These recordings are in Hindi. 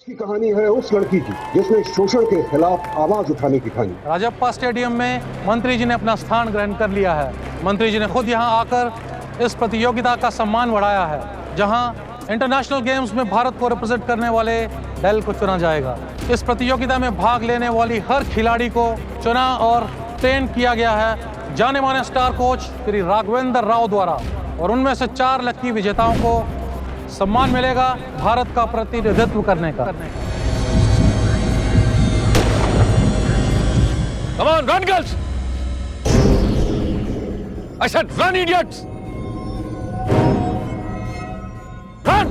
की कहानी है उस लड़की की जिसने शोषण के खिलाफ आवाज उठाने की ठानी। राजप्पा स्टेडियम में मंत्री जी ने अपना स्थान ग्रहण कर लिया है। मंत्री जी ने खुद यहां आकर इस प्रतियोगिता का सम्मान बढ़ाया है, जहां इंटरनेशनल गेम्स में भारत को रिप्रेजेंट करने वाले दल को चुना जाएगा। इस प्रतियोगिता में भाग लेने वाली हर खिलाड़ी को चुना और ट्रेन किया गया है जाने माने स्टार कोच श्री राघवेंद्र राव द्वारा, और उनमें से 4 लकी विजेताओं को सम्मान मिलेगा भारत का प्रतिनिधित्व करने का। Come on, run, girls! I said run, idiots! Run!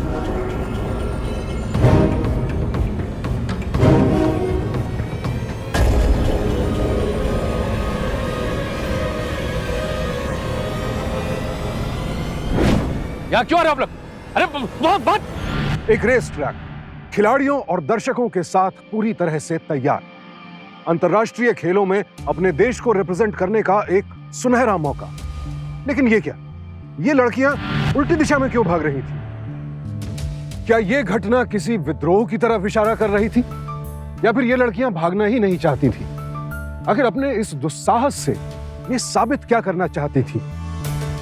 यहाँ क्यों आ रहे हो आप लोग? अरे बहुत एक रेस ट्रैक, खिलाड़ियों और दर्शकों के साथ पूरी तरह से तैयार, अंतर्राष्ट्रीय खेलों में अपने देश को रिप्रेजेंट करने का एक सुनहरा मौका। लेकिन ये क्या, ये लड़कियां उल्टी दिशा में क्यों भाग रही थी? क्या ये घटना किसी विद्रोह की तरफ इशारा कर रही थी, या फिर ये लड़कियां भागना ही नहीं चाहती थी? आखिर अपने इस दुस्साहस से ये साबित क्या करना चाहती थी?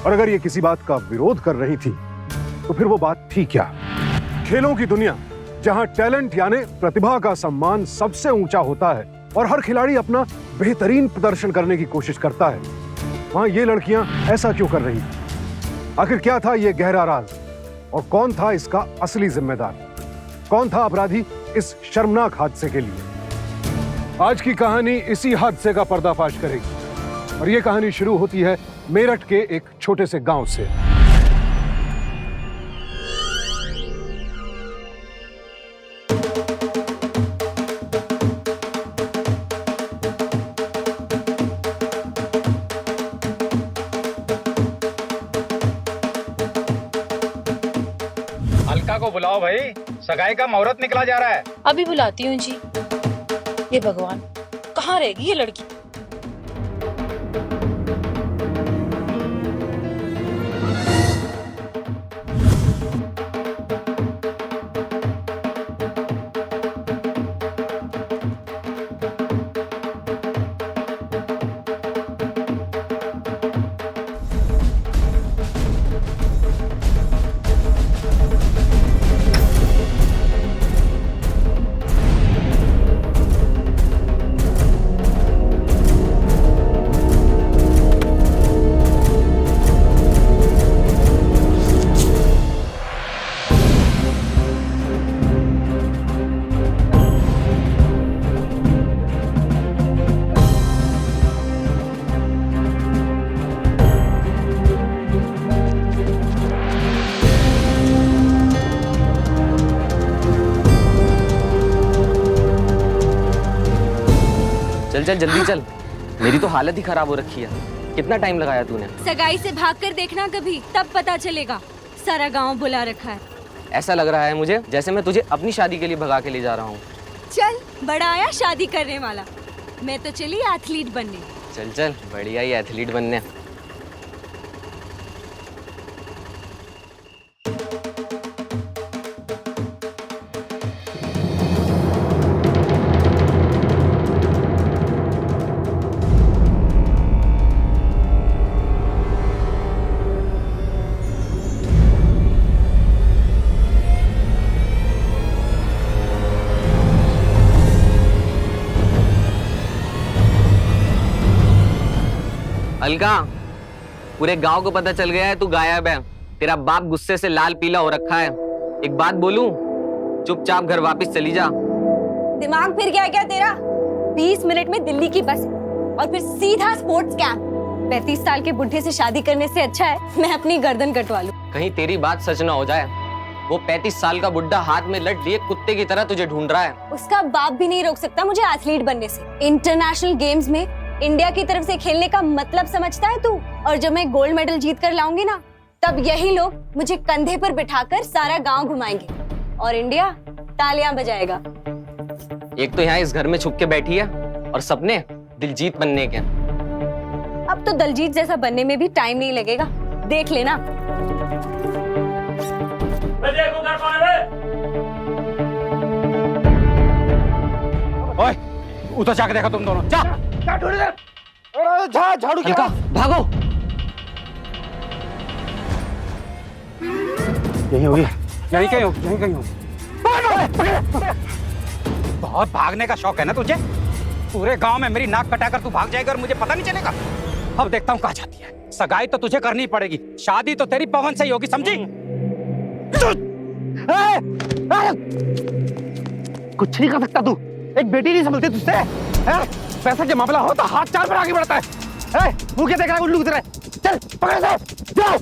और अगर ये किसी बात का विरोध कर रही थी तो फिर वो बात थी क्या? खेलों की दुनिया, जहां टैलेंट यानी प्रतिभा का सम्मान सबसे ऊंचा होता है और हर खिलाड़ी अपना बेहतरीन प्रदर्शन करने की कोशिश करता है, वहां ये लड़कियां ऐसा क्यों कर रही थी? आखिर क्या था ये गहरा राज, और कौन था इसका असली जिम्मेदार? कौन था अपराधी इस शर्मनाक हादसे के लिए? आज की कहानी इसी हादसे का पर्दाफाश करेगी, और ये कहानी शुरू होती है मेरठ के एक छोटे से गांव से। अलका को बुलाओ भाई, सगाई का मुहूर्त निकला जा रहा है। अभी बुलाती हूँ जी। ये भगवान, कहाँ रहेगी ये लड़की? चल चल जल्दी चल, मेरी तो हालत ही खराब हो रखी है। कितना टाइम लगाया तूने? सगाई से भागकर देखना कभी, तब पता चलेगा। सारा गांव बुला रखा है। ऐसा लग रहा है मुझे जैसे मैं तुझे अपनी शादी के लिए भगा के ले जा रहा हूँ। चल, बड़ा आया शादी करने वाला, मैं तो चली एथलीट बनने। चल चल, बढ़िया ही एथलीट बनने। अलका, पूरे गांव को पता चल गया है तू गायब है। तेरा बाप गुस्से से लाल पीला हो रखा है। एक बात बोलूं, चुपचाप घर वापस चली जा। दिमाग फिर गया क्या तेरा? 20 मिनट में दिल्ली की बस और फिर सीधा स्पोर्ट्स कैंप। 35 साल के बुढ़े से शादी करने से अच्छा है मैं अपनी गर्दन कटवा लूं। कहीं तेरी बात सच ना हो जाए। वो 35 साल का बुढ़ा हाथ में लट लिए कुत्ते की तरह तुझे ढूंढ रहा है। उसका बाप भी नहीं रोक सकता मुझे एथलीट बनने से। इंटरनेशनल गेम्स में इंडिया की तरफ से खेलने का मतलब समझता है तू? और जब मैं गोल्ड मेडल जीत कर लाऊंगी ना, तब यही लोग मुझे कंधे पर बिठाकर सारा गांव घुमाएंगे और इंडिया तालियां बजाएगा। एक तो यहाँ इस घर में छुप के बैठी है और सपने दिलजीत बनने के। अब तो दलजीत जैसा बनने में भी टाइम नहीं लगेगा, देख लेना। देखो घर कौन है बे? उधर जाके देखो तुम दोनों, जा क्या ढूंढ रहे? अरे जा झाड़ू क्या? अलका भागो। यही होगी, यही कहीं होगी, यही कहीं होगी। बहुत भागने का शौक है ना तुझे? पूरे गांव में मेरी नाक कटाकर तू भाग जाएगा और मुझे पता नहीं चलेगा। अब देखता हूँ कहाँ जाती है। सगाई तो तुझे करनी पड़ेगी, शादी तो तेरी पवन से ही होगी, समझी? कुछ नहीं कर सकता तू, एक बेटी नहीं संभलती तुझसे। पैसा के मामला हो तो हाथ चाल पर आगे बढ़ता है। वो क्या देख रहा है उल्लू की तरह? चल पकड़ से, जाओ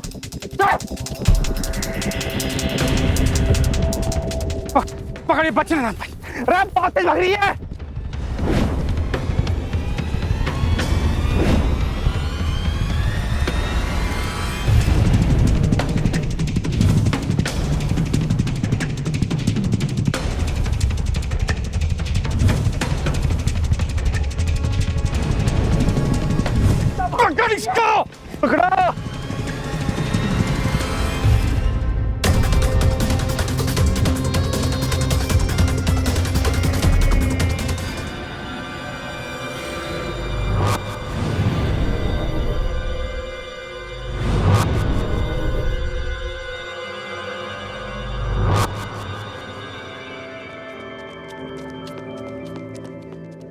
पकड़िए, बचने ना पाई। राम बहुत तेज भाग रही है। पकड़ इसको, पकड़ा।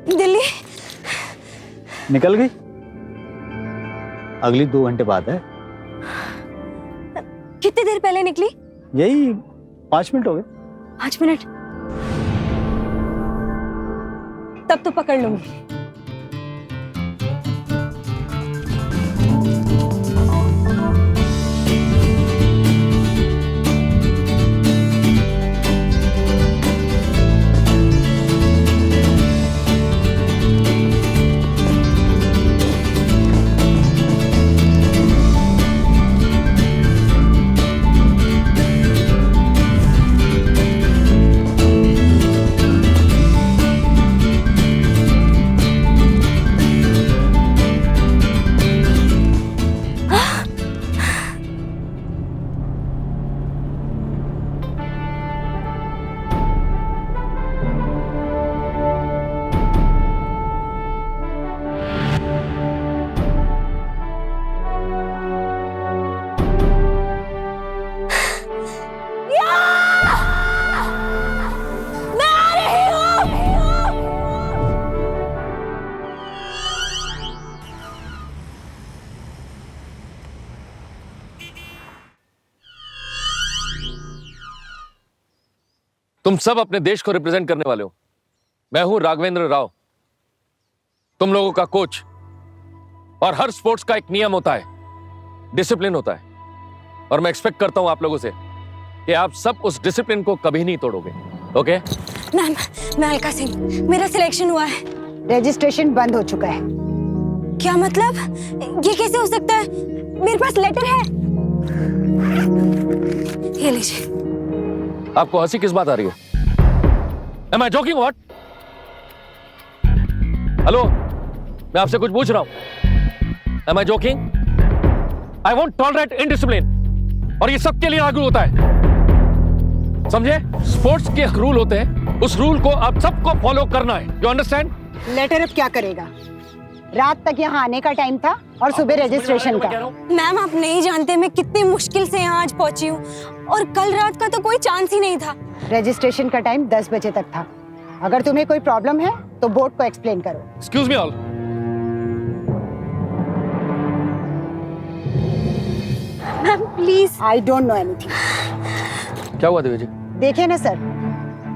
दिल्ली निकल गई? अगली 2 घंटे बाद है। कितनी देर पहले निकली? यही 5 मिनट हो गए। 5 मिनट? तब तो पकड़ लूंगी। तुम सब अपने देश को रिप्रेजेंट करने वाले हो। मैं हूं राघवेंद्र राव, तुम लोगों का कोच। और हर स्पोर्ट्स का एक नियम होता है, डिसिप्लिन होता है, और मैं एक्सपेक्ट करता हूं आप लोगों से कि आप सब उस डिसिप्लिन को कभी नहीं तोड़ोगे। ओके? मैम, मैं अलका सिंह, मेरा सिलेक्शन हुआ है। रजिस्ट्रेशन बंद हो चुका है। क्या मतलब? ये कैसे हो सकता है? मेरे पास लेटर है। ये लीजिए। आपको हंसी किस बात आ रही है? Am I joking what? Hello, मैं आपसे कुछ पूछ रहा हूं। Am I joking? I won't tolerate indiscipline, और ये सबके लिए लागू होता है, समझे? स्पोर्ट्स के रूल होते हैं, उस रूल को आप सबको फॉलो करना है। You understand? लेटर अब क्या करेगा? रात तक यहाँ आने का टाइम था और सुबह रजिस्ट्रेशन का। मैम, आप नहीं जानते मैं कितनी मुश्किल से यहाँ आज पहुंची हूँ, और कल रात का तो कोई चांस ही नहीं था। रजिस्ट्रेशन का टाइम 10 बजे तक था। अगर तुम्हें कोई प्रॉब्लम है तो बोर्ड को एक्सप्लेन करो। Excuse me all. Ma'am please. I don't know anything. क्या हुआ देवी जी? देखिए ना sir,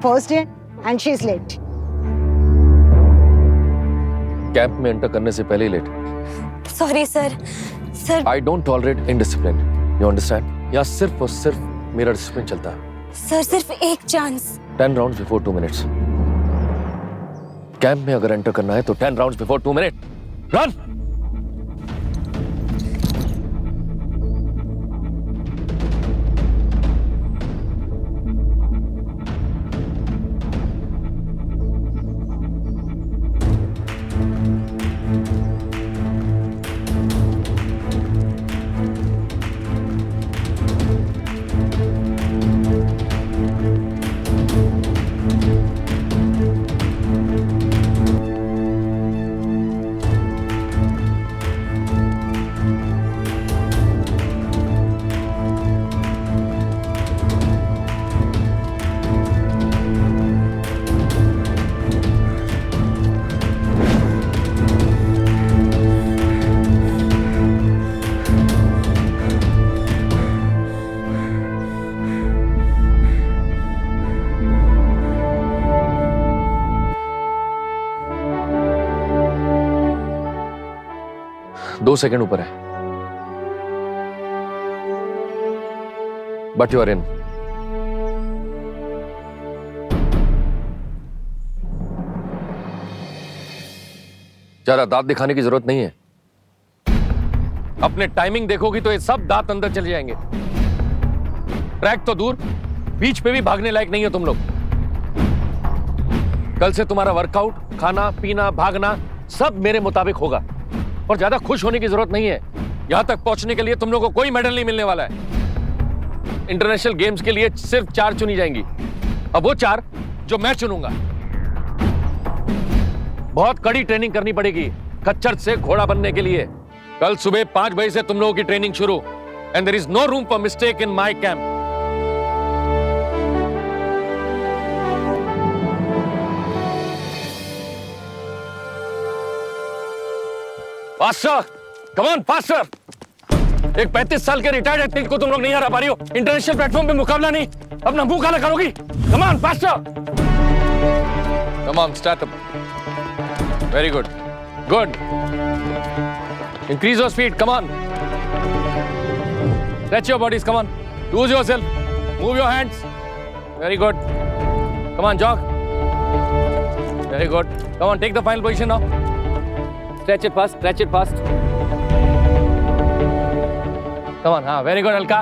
first day and she is late. Camp में एंटर करने से पहले ही late. Sorry sir. Sir I don't tolerate indiscipline. You understand? यहाँ सिर्फ और सिर्फ मेरा डिसिप्लिन चलता है। सर, सिर्फ एक chance. 10 rounds before 2 minutes. Camp में अगर एंटर करना है तो 10 rounds before 2 minutes. Run! 2 second ऊपर है, बट यू आर इन। ज्यादा दांत दिखाने की जरूरत नहीं है। अपने टाइमिंग देखोगी तो ये सब दांत अंदर चले जाएंगे। ट्रैक तो दूर, बीच पे भी भागने लायक नहीं हो तुम लोग। कल से तुम्हारा वर्कआउट, खाना पीना, भागना सब मेरे मुताबिक होगा। और ज्यादा खुश होने की जरूरत नहीं है। यहां तक पहुंचने के लिए तुम लोगों को कोई मेडल नहीं मिलने वाला है। इंटरनेशनल गेम्स के लिए सिर्फ 4 चुनी जाएंगी। अब वो 4 जो मैं चुनूंगा। बहुत कड़ी ट्रेनिंग करनी पड़ेगी खच्चर से घोड़ा बनने के लिए। कल सुबह 5 बजे से तुम लोगों की ट्रेनिंग शुरू। And there is no room for mistake in my camp. Faster, come on faster. एक 35 साल के रिटायर्ड एथलीट को तुम लोग नहीं हरा पा रही हो। इंटरनेशनल प्लेटफॉर्म पे मुकाबला नहीं, अपना मुंह काला करोगी। Come on faster, come on start up. Very good, good. Increase your speed, come on. Stretch your bodies, come on. Loose yourself, move your hands. Very good, come on jog. Very good, come on take the final position now. Stretch it fast, stretch it fast. Come on, हाँ, very good, हल्का।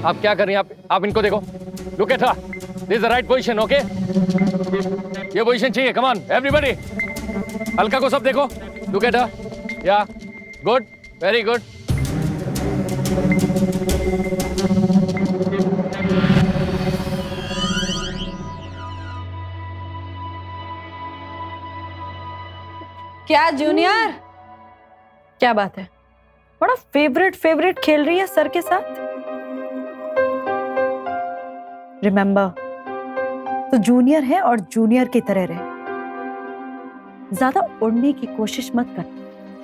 आप क्या कर रही हैं? आप इनको देखो। Look at her. This is the right position, okay? ये पोजीशन चाहिए। Come on, everybody. हल्का को सब देखो। Look at her. Yeah, good, very good. क्या जूनियर, क्या बात है? बड़ा फेवरेट खेल रही है सर के साथ। रिमेंबर, तो जूनियर है और जूनियर की तरह रहे। ज्यादा उड़ने की कोशिश मत कर।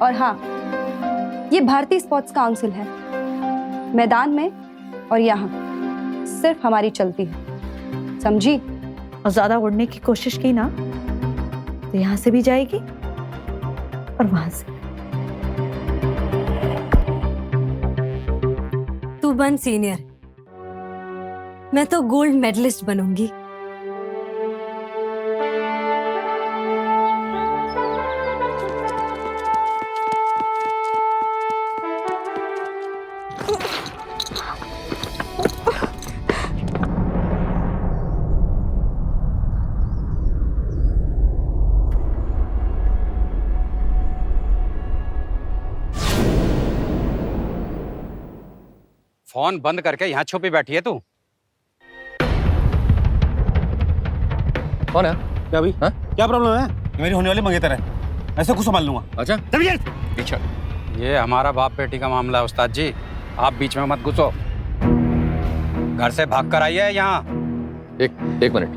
और हाँ, ये भारतीय स्पोर्ट्स काउंसिल है। मैदान में और यहाँ सिर्फ हमारी चलती है, समझी? और ज्यादा उड़ने की कोशिश की ना तो यहाँ से भी जाएगी और वहां से। तू बन सीनियर, मैं तो गोल्ड मेडलिस्ट बनूंगी। फोन बंद करके यहाँ छुपी बैठी है तू। कौन है? क्या भाई? हाँ? क्या प्रॉब्लम है? मेरी होने वाली मंगेतर है, ऐसे कुछ संभाल लूंगा। अच्छा, पीछे। ये हमारा बाप बेटी का मामला है उस्ताद जी, आप बीच में मत घुसो। घर से भाग कर आई है यहाँ। एक मिनट।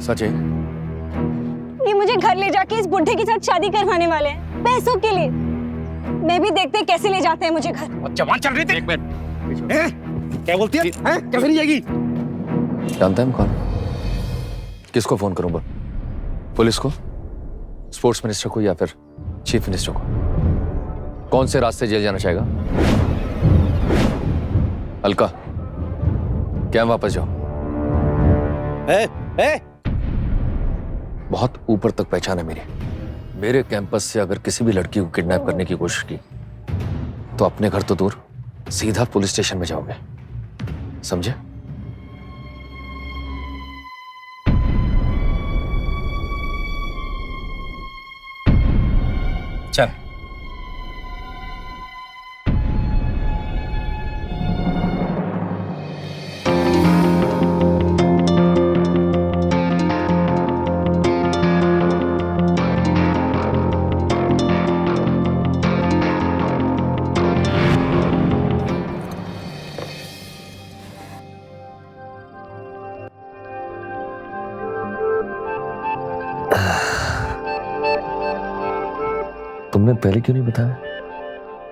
सच है? ये मुझे घर ले जाके इस बुढ़े के साथ शादी करवाने वाले हैं, पैसों के लिए। मैं भी देखते कैसे ले जाते हैं मुझे घर। और जवान चल रही थी। एक मिनट। क्या बोलती है? कैसे नहीं जाएगी? जानता है कौन? किसको फोन करूं? पुलिस को, स्पोर्ट्स मिनिस्टर को, या फिर चीफ मिनिस्टर को? कौन से रास्ते जेल जाना चाहेगा? अलका, क्या वापस जाओ? बहुत ऊपर तक पहचान है मेरे कैंपस से अगर किसी भी लड़की को किडनैप करने की कोशिश की तो अपने घर तो दूर, सीधा पुलिस स्टेशन में जाओगे, समझे? चल। तुमने पहले क्यों नहीं बताया?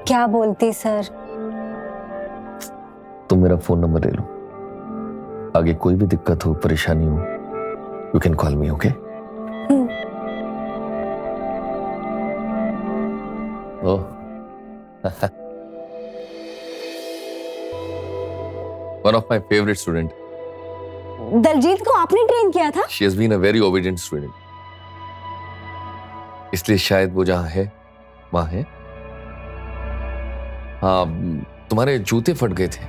क्या बोलती सर? तुम मेरा फोन नंबर ले लो, आगे कोई भी दिक्कत हो, परेशानी हो, you can call me, okay? Oh. One of my favorite student. Daljit को आपने ट्रेन किया था? She has been a very obedient student. इसलिए शायद वो जहाँ है वहाँ है। हाँ, तुम्हारे जूते फट गए थे,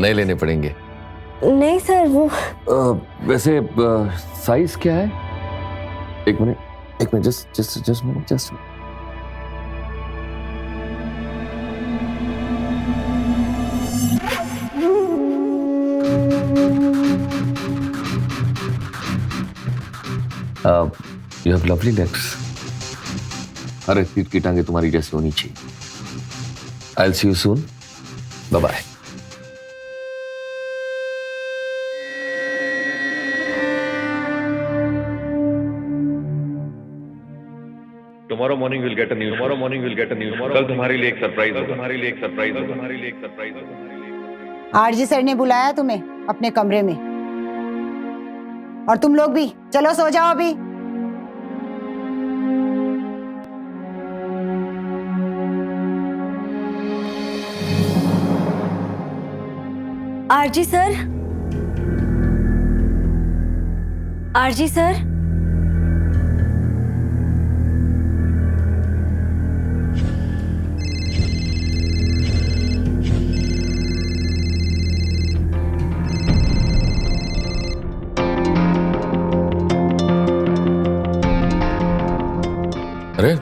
नए लेने पड़ेंगे। नहीं सर, वो वैसे साइज क्या है? एक minute, just minute. You have lovely legs. अरे तीर की टांगे तुम्हारी जैसी होनी चाहिए। I'll see you soon. Bye bye. Tomorrow morning we'll get a news. कल तुम्हारे लिए एक सरप्राइज होगा। आरजी सर ने बुलाया तुम्हें अपने कमरे में, और तुम लोग भी चलो सो जाओ अभी। आरजी सर, आरजी सर, अरे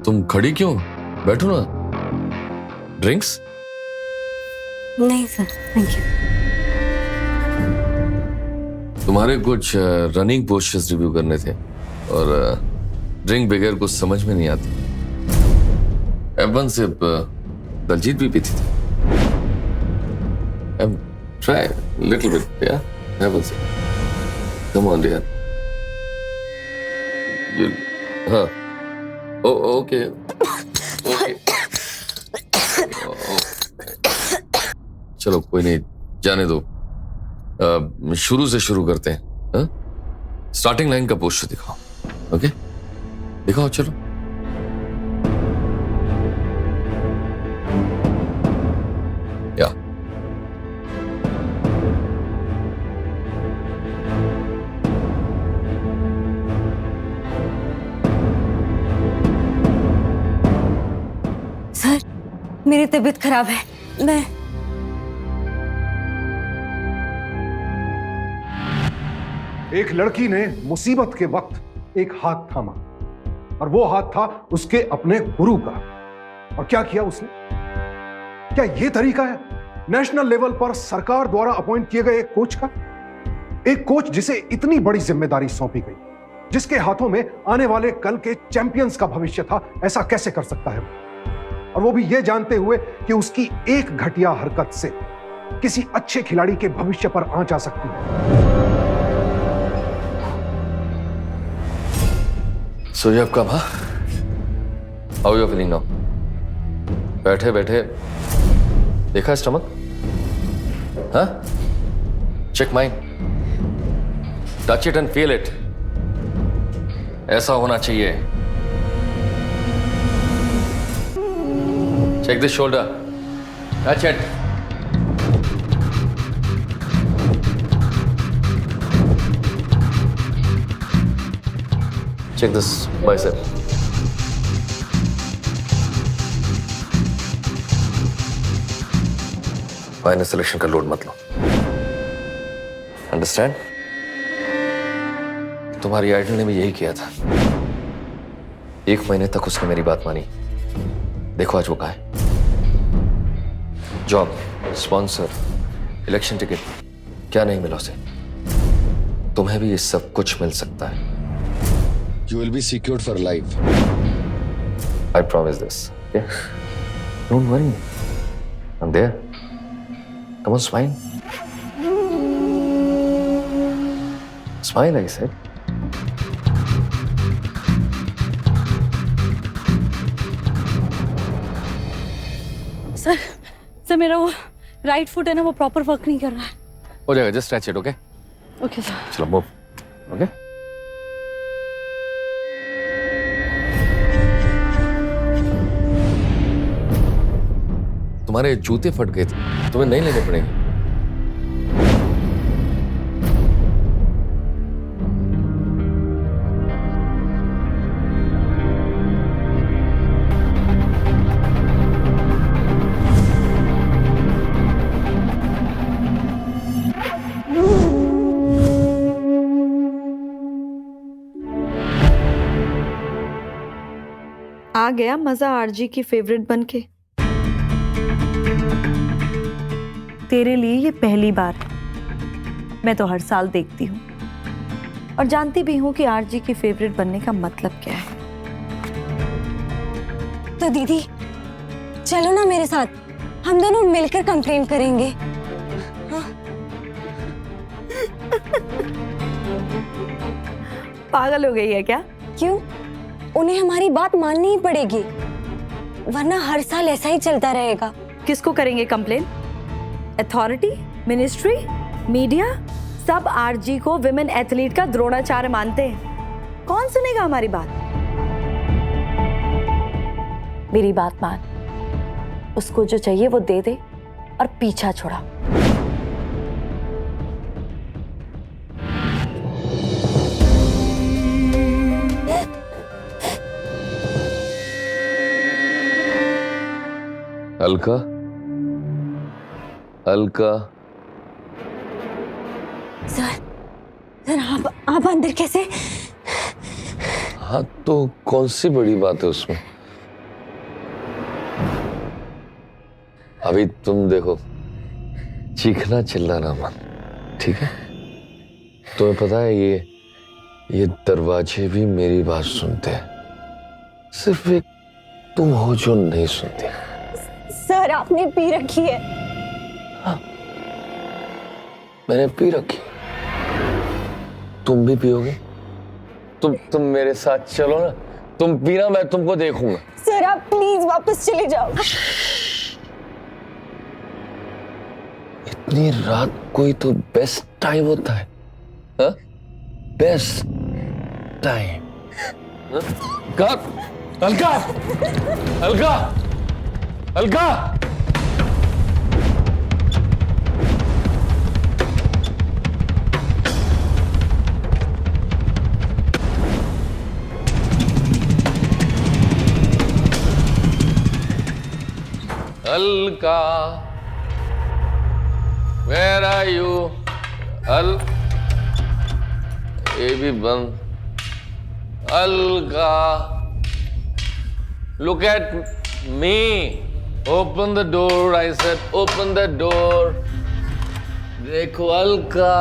तुम खड़ी क्यों? बैठो ना। ड्रिंक्स? नहीं सर, थैंक यू। तुम्हारे कुछ रनिंग पोस्चर्स रिव्यू करने थे, और ड्रिंक बगैर कुछ समझ में नहीं आती। F1 से दलजीत भी पीती थी। Try little bit, yeah? F1 से। Come on, dear. हाँ। Okay. चलो कोई नहीं, जाने दो। शुरू से शुरू करते हैं। स्टार्टिंग लाइन का पोस्टर दिखाओ। ओके, दिखाओ चलो। या सर, मेरी तबीयत खराब है, मैं एक लड़की ने मुसीबत के वक्त एक हाथ थामा, और वो हाथ था उसके अपने गुरु का। और क्या किया उसने? क्या ये तरीका है नेशनल लेवल पर सरकार द्वारा अपॉइंट किए गए एक कोच का? एक कोच जिसे इतनी बड़ी जिम्मेदारी सौंपी गई, जिसके हाथों में आने वाले कल के चैंपियंस का भविष्य था। ऐसा कैसे कर सकता है? और वो भी ये जानते हुए कि उसकी एक घटिया हरकत से किसी अच्छे खिलाड़ी के भविष्य पर आंच आ सकती है। So you have come, huh? How are you feeling now? बैठे बैठे देखा स्टमक? हाँ? Check mine. Touch it and feel it. ऐसा होना चाहिए। Check this shoulder. Touch it. Check this bicep. Final selection का लोड मत लो। अंडरस्टैंड? तुम्हारी आइडल ने भी यही किया था। 1 महीने तक उसने मेरी बात मानी। देखो आज वो कहाँ है। जॉब, स्पॉन्सर, इलेक्शन टिकट, क्या नहीं मिला उसे? तुम्हें भी ये सब कुछ मिल सकता है। You will be secured for life. I promise this. Yeah. Don't worry. I'm there. Come on, smile. Smile, I said. Sir मेरा वो राइट फुट है ना, वो प्रॉपर वर्क नहीं कर रहा है। हो जाएगा, just stretch it, okay? Okay sir. चलो move. Okay? तुम्हारे जूते फट गए थे, तुम्हें नहीं लेने पड़ेंगे। आ गया मजा आरजी की फेवरेट बनके। तेरे लिए ये पहली बार है। मैं तो हर साल देखती हूँ और जानती भी हूँ कि आरजी की फेवरेट बनने का मतलब क्या है। तो दीदी चलो ना मेरे साथ, हम दोनों मिलकर कंप्लेंट करेंगे। हाँ? पागल हो गई है क्या? क्यों? उन्हें हमारी बात माननी ही पड़ेगी, वरना हर साल ऐसा ही चलता रहेगा। किसको करेंगे कंप्लेन? Authority, ministry, media? सब आरजी को विमेन एथलीट का द्रोणाचार्य मानते हैं। कौन सुनेगा हमारी बात? मेरी बात मान, उसको जो चाहिए वो दे दे और पीछा छोड़ा। अलका, अलका। सर आप अंदर कैसे? हाँ तो कौन सी बड़ी बात है उसमें? अभी तुम देखो, चीखना चिल्लाना मत, ठीक है? तुम्हें पता है ये दरवाजे भी मेरी बात सुनते हैं, सिर्फ एक तुम हो जो नहीं सुनते। सर आपने पी रखी है। हाँ, मैंने पी रखी, तुम भी पियोगे? तुम मेरे साथ चलो ना, तुम पीना, मैं तुमको देखूंगा। सर आप प्लीज वापस चले जाओ। इतनी रात कोई तो बेस्ट टाइम होता है, हाँ? Best time. Alka, Alka, Alka. Alka, where are you? ये भी बंद। Alka, look at me. Open the door, I said. Open the door. देखो Alka.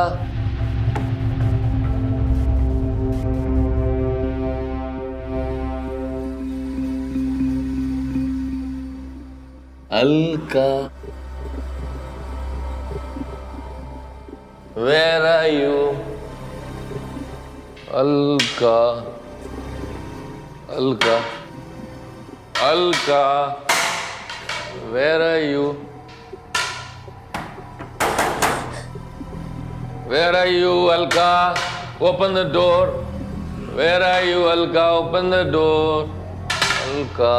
Alka, where are you? Alka, Alka, Alka, where are you? Where are you, Alka? Open the door. Where are you, Alka? Open the door. Alka.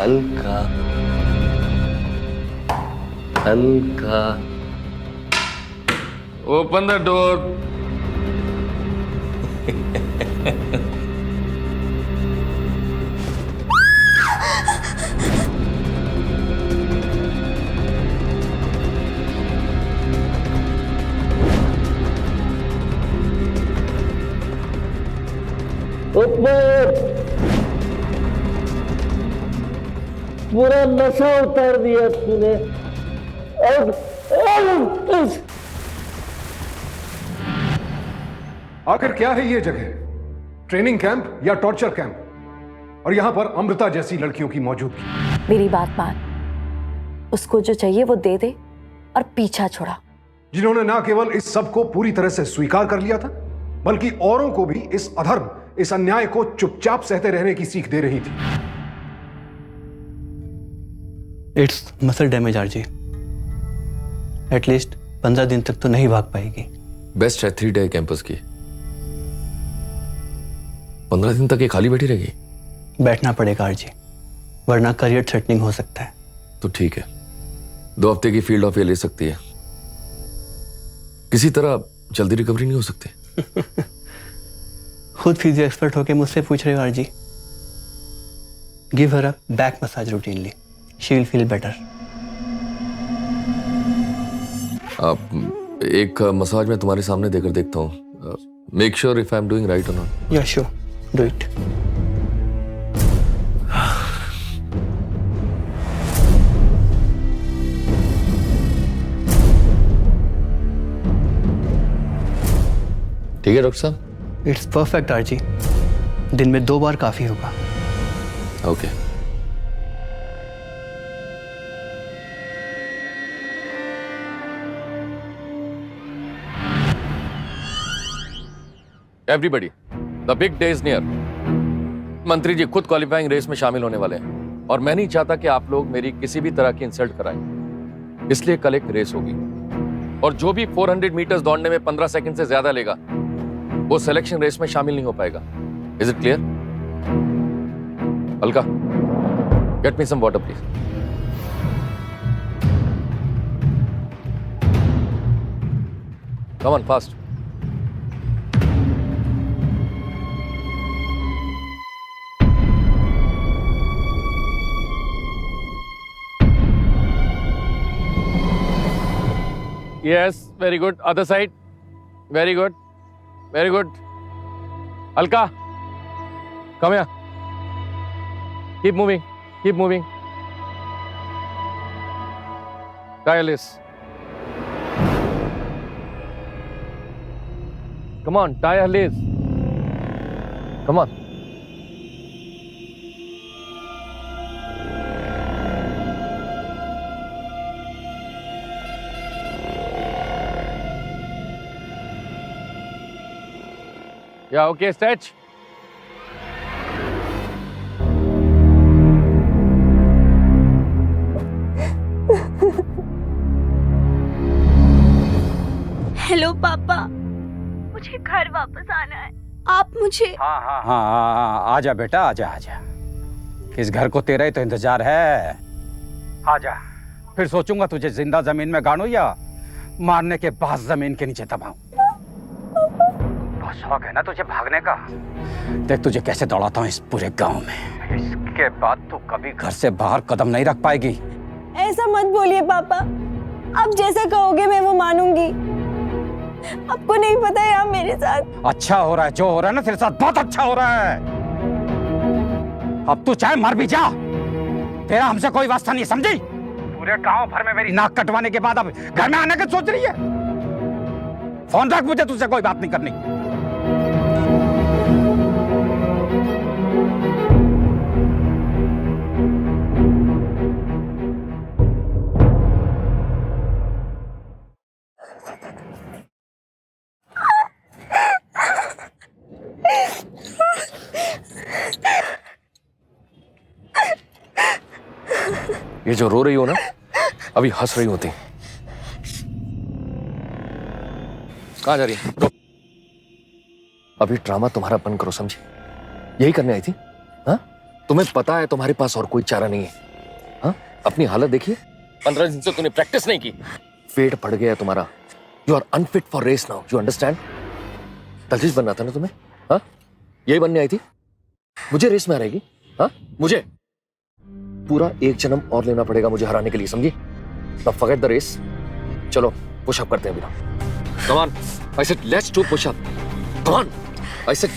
Alka, Alka, open the door. पूरा नशा उतार दिया तूने। आखिर क्या है ये जगह? ट्रेनिंग कैंप या टॉर्चर कैंप? और यहां पर अमृता जैसी लड़कियों की मौजूदगी। मेरी बात मान, उसको जो चाहिए वो दे दे और पीछा छोड़ा। जिन्होंने ना केवल इस सब को पूरी तरह से स्वीकार कर लिया था, बल्कि औरों को भी इस अधर्म, इस अन्याय को चुपचाप सहते रहने की सीख दे रही थी। इट्स मसल डैमेज आरजी। एटलीस्ट 15 दिन तक तो नहीं भाग पाएगी। बेस्ट है 3 डे कैंपस की। 15 दिन तक ये खाली बैठी रहेगी? बैठना पड़ेगा आरजी, वरना करियर थ्रेटनिंग हो सकता है। तो ठीक है, 2 हफ्ते की फील्ड ऑफ ये ले सकती है। किसी तरह जल्दी रिकवरी नहीं हो सकती? खुद फिजियो एक्सपर्ट होके मुझसे पूछ रहे हो आरजी। Give her a back massage routinely, she will feel better. एक मसाज मैं तुम्हारे सामने देकर देखता हूँ। Make sure if I am doing right or not. Yeah sure, do it. ठीक है डॉक्टर साहब? इट्स परफेक्ट आरजी। दिन में 2 बार काफी होगा। Okay. Everybody, the big day is near. मंत्री जी खुद क्वालिफाइंग रेस में शामिल होने वाले हैं और मैं नहीं चाहता कि आप लोग मेरी किसी भी तरह की इंसल्ट कराएं। इसलिए कल एक रेस होगी और जो भी 400 मीटर्स दौड़ने में 15 सेकंड से ज्यादा लेगा वो सिलेक्शन रेस में शामिल नहीं हो पाएगा। Is it clear? Alka, get me some water please. Come on, fast. Yes, very good. Other side. Very good. Very good. Alka, come here. Keep moving. Keep moving. Tireless. Come on, tireless. Come on. Yeah, okay, stretch. Hello पापा, मुझे घर वापस आना है। आप मुझे हाँ, आजा बेटा, आजा आजा। इस घर को तेरा ही तो इंतजार है। आजा, फिर सोचूंगा तुझे जिंदा जमीन में गाड़ूं या मारने के बाद जमीन के नीचे दबाऊं। शौक है ना तुझे भागने का? देख तुझे कैसे दौड़ाता हूँ इस पूरे गांव में। इसके बाद तू कभी घर से बाहर कदम नहीं रख पाएगी। ऐसा मत बोलिए पापा, आप जैसा कहोगे मैं वो मानूंगी। आपको नहीं पता है आप मेरे साथ। अच्छा हो रहा है जो हो रहा है ना तेरे साथ, बहुत अच्छा हो रहा है। अब तू चाहे मर भी जा, तेरा हमसे कोई वास्ता नहीं, समझी? पूरे गांव भर में मेरी नाक कटवाने के बाद अब घर में आने की सोच रही है। फोन रख, मुझे तुझसे कोई बात नहीं करनी। ये जो रो रही हो ना, अभी हंस रही होती। कहां जा रही है? अभी ड्रामा तुम्हारा बंद करो, समझी? यही करने आई थी? हाँ, तुम्हें पता है तुम्हारे पास और कोई चारा नहीं है। हाँ, अपनी हालत देखिए, 15 दिन से तूने प्रैक्टिस नहीं की, वेट बढ़ गया तुम्हारा। You are unfit for race now, you understand? दलजीज बनना था ना तुम्हें? हाँ, यही बनने आई थी? मुझे रेस में हराएगी? हाँ, मुझे पूरा 1 जन्म और लेना पड़ेगा मुझे हराने के लिए, समझी? Now forget the race. चलो पुशअप करते हैं बिना। Come on. I said let's do push-up. Come on. I said.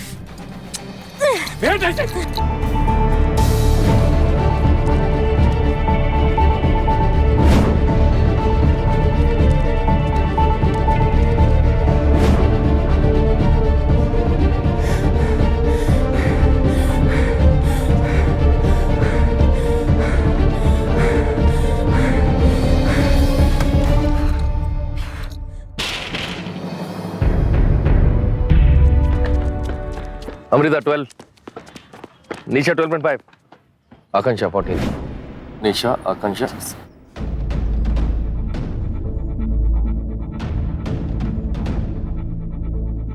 Amrita 12, Nisha 12.5, Akanksha 14, Nisha Akanksha.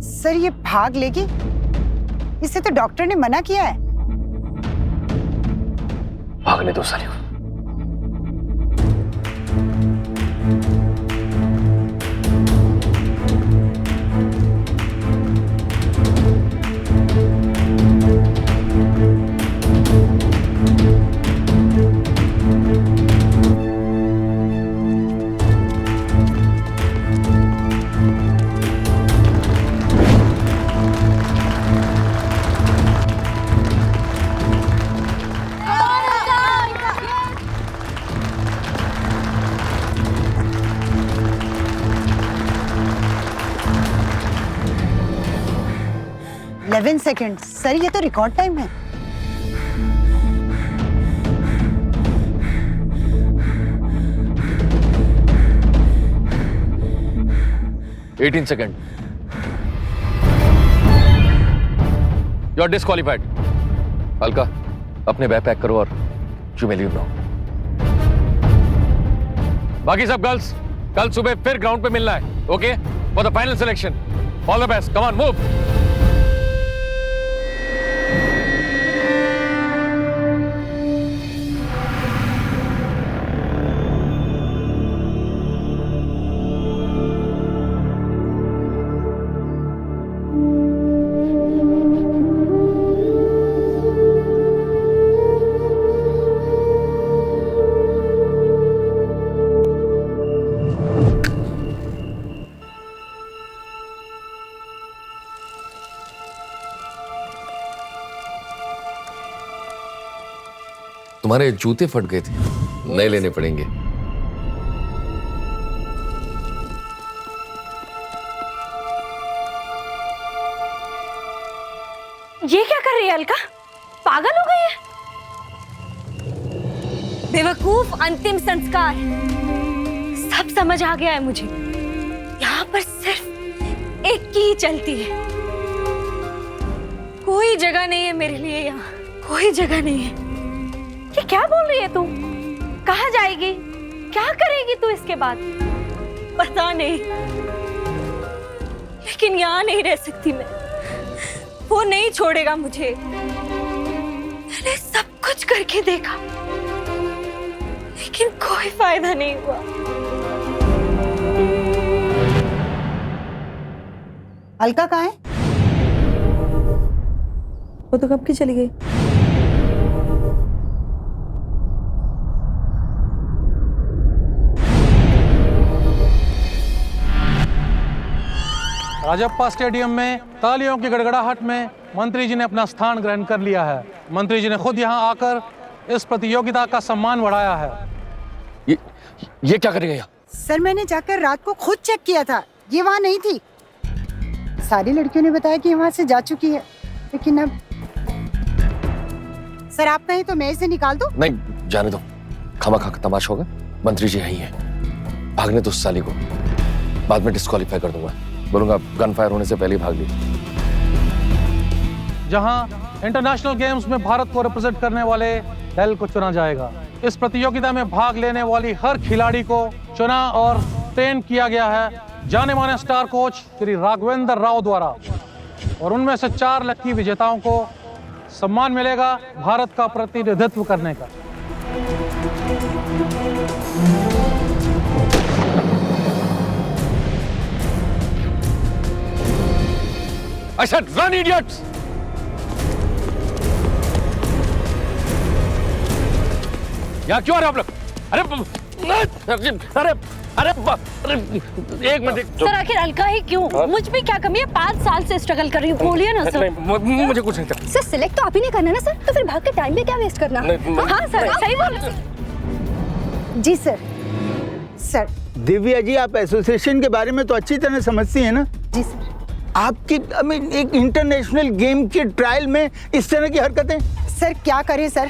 Sir ये भाग लेगी, इसे तो डॉक्टर ने मना किया है। भागने दो साली को। सेकंड सर, ये तो रिकॉर्ड टाइम है। $18 seconds. You are disqualified. Alka, अपने बैग पैक करो और you may leave now. बाकी सब गर्ल्स कल सुबह फिर ग्राउंड पे मिलना है, okay? For the final selection. All the best. Come on, move. तुम्हारे जूते फट गए थे, नए लेने पड़ेंगे. ये क्या कर रही है अलका? पागल हो गई है? बेवकूफ, अंतिम संस्कार सब समझ आ गया है मुझे. यहाँ पर सिर्फ एक की ही चलती है. कोई जगह नहीं है मेरे लिए यहाँ, कोई जगह नहीं है. ये क्या बोल रही है तू? कहाँ जाएगी? क्या करेगी तू इसके बाद? पता नहीं, लेकिन यहाँ नहीं रह सकती मैं. वो नहीं छोड़ेगा मुझे. मैंने सब कुछ करके देखा, लेकिन कोई फायदा नहीं हुआ. अलका कहाँ है? वो तो कब की चली गई. राजप्पा स्टेडियम में तालियों की गड़गड़ाहट में मंत्री जी ने अपना स्थान ग्रहण कर लिया है. मंत्री जी ने खुद यहां आकर इस प्रतियोगिता का सम्मान बढ़ाया है. ये क्या करेंगे यहाँ? सर मैंने जाकर रात को खुद चेक किया था, ये वहाँ नहीं थी. सारी लड़कियों ने बताया कि वहाँ से जा चुकी है, लेकिन अब सर आप कहें तो मैं इसे निकाल दूं? नहीं, जाने दो. खामा-खा तमाशा होगा. मंत्री जी यहीं हैं. भागने दो उस साली को, बाद में डिस्क्वालीफाई कर दूंगा. बोलूंगा गन फायर होने से पहले ही भाग ली. जहां इंटरनेशनल गेम्स में भारत को रिप्रेजेंट करने वाले दल को चुना जाएगा. इस प्रतियोगिता में भाग लेने वाली हर खिलाड़ी को चुना और ट्रेन किया गया है जाने माने स्टार कोच श्री राघवेंद्र राव द्वारा. और उनमें से 4 लकी विजेताओं को सम्मान मिलेगा भारत का प्रतिनिधित्व करने का. I said run, idiots! यहाँ क्यों आ रहे हो आप लोग? अरे एक मिनट. सर आखिर अलका ही क्यों? मुझ में क्या कमी है? 5 साल से स्ट्रगल कर रही हूँ. बोलिए ना सर. मुझे कुछ नहीं करना. सर सिलेक्ट तो आप ही ने करना ना सर, तो फिर भाग के टाइम में क्या वेस्ट करना? हाँ सर, सही बोल रहे हैं. जी सर. सर दिव्या जी, आप एसोसिएशन के बारे में तो अच्छी तरह समझती हैं ना? जी सर. आपकी एक इंटरनेशनल गेम के ट्रायल में इस तरह की हरकतें? सर क्या करें सर,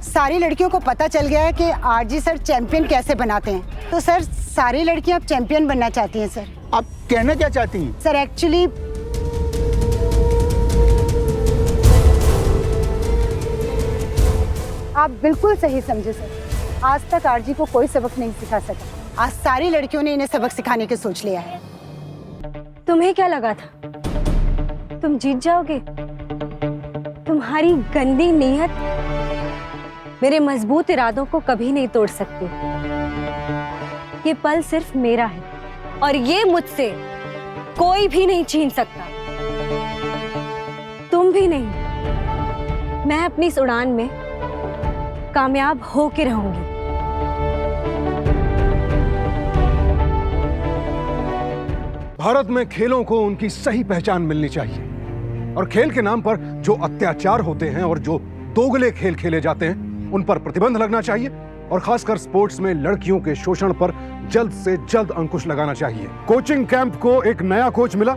सारी लड़कियों को पता चल गया है कि आरजी सर चैंपियन कैसे बनाते हैं. तो सर सारी लड़कियां अब चैंपियन बनना चाहती हैं सर. आप कहना क्या चाहती हैं? सर एक्चुअली आप बिल्कुल सही समझे सर। आज तक आरजी को कोई सबक नहीं सिखा सका। आज सारी लड़कियों ने इन्हें सबक सिखाने की सोच लिया है। तुम्हें क्या लगा था तुम जीत जाओगे? तुम्हारी गंदी नीयत मेरे मजबूत इरादों को कभी नहीं तोड़ सकती। ये पल सिर्फ मेरा है और ये मुझसे कोई भी नहीं छीन सकता, तुम भी नहीं। मैं अपनी इस उड़ान में कामयाब होकर रहूंगी। भारत में खेलों को उनकी सही पहचान मिलनी चाहिए और खेल के नाम पर जो अत्याचार होते हैं और जो दोगले खेल खेले जाते हैं उन पर प्रतिबंध लगना चाहिए और खासकर स्पोर्ट्स में लड़कियों के शोषण पर जल्द से जल्द अंकुश लगाना चाहिए। कोचिंग कैंप को एक नया कोच मिला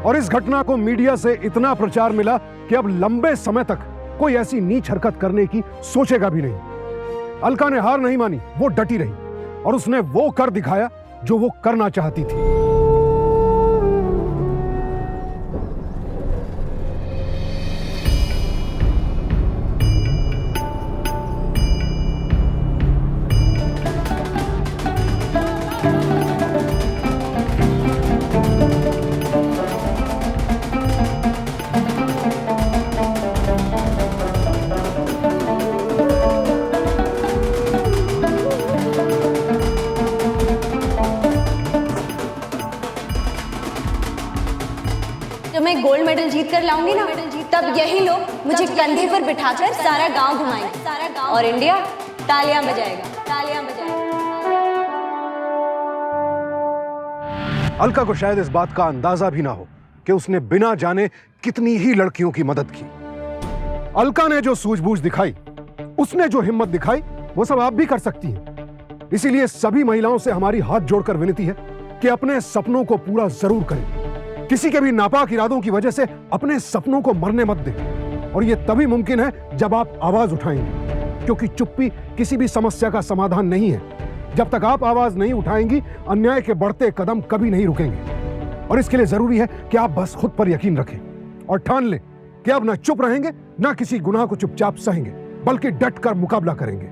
और इस घटना को मीडिया से इतना प्रचार मिला कि अब लंबे समय तक कोई ऐसी नीच हरकत करने की सोचेगा भी नहीं। अलका ने हार नहीं मानी, वो डटी रही और उसने वो कर दिखाया जो वो करना चाहती थी। जब मैं गोल्ड मेडल जीत कर लाऊंगी ना, तब यही लोग मुझे कंधे पर बिठाकर सारा गांव घुमाएंगे और इंडिया तालियां बजाएगा, तालियां बजाएगा। अलका को शायद इस बात का अंदाजा भी ना हो कि उसने बिना जाने कितनी ही लड़कियों की मदद की। अलका ने जो सूझबूझ दिखाई, उसने जो हिम्मत दिखाई, वो सब आप भी कर सकती हैं। इसीलिए सभी महिलाओं से हमारी हाथ जोड़कर विनती है कि अपने सपनों को पूरा जरूर करें। किसी के भी नापाक इरादों की वजह से अपने सपनों को मरने मत दें। और यह तभी मुमकिन है जब आप आवाज उठाएंगे, क्योंकि चुप्पी किसी भी समस्या का समाधान नहीं है। जब तक आप आवाज नहीं उठाएंगी, अन्याय के बढ़ते कदम कभी नहीं रुकेंगे। और इसके लिए जरूरी है कि आप बस खुद पर यकीन रखें और ठान लें कि अब ना चुप रहेंगे, ना किसी गुनाह को चुपचाप सहेंगे, बल्कि डट कर मुकाबला करेंगे।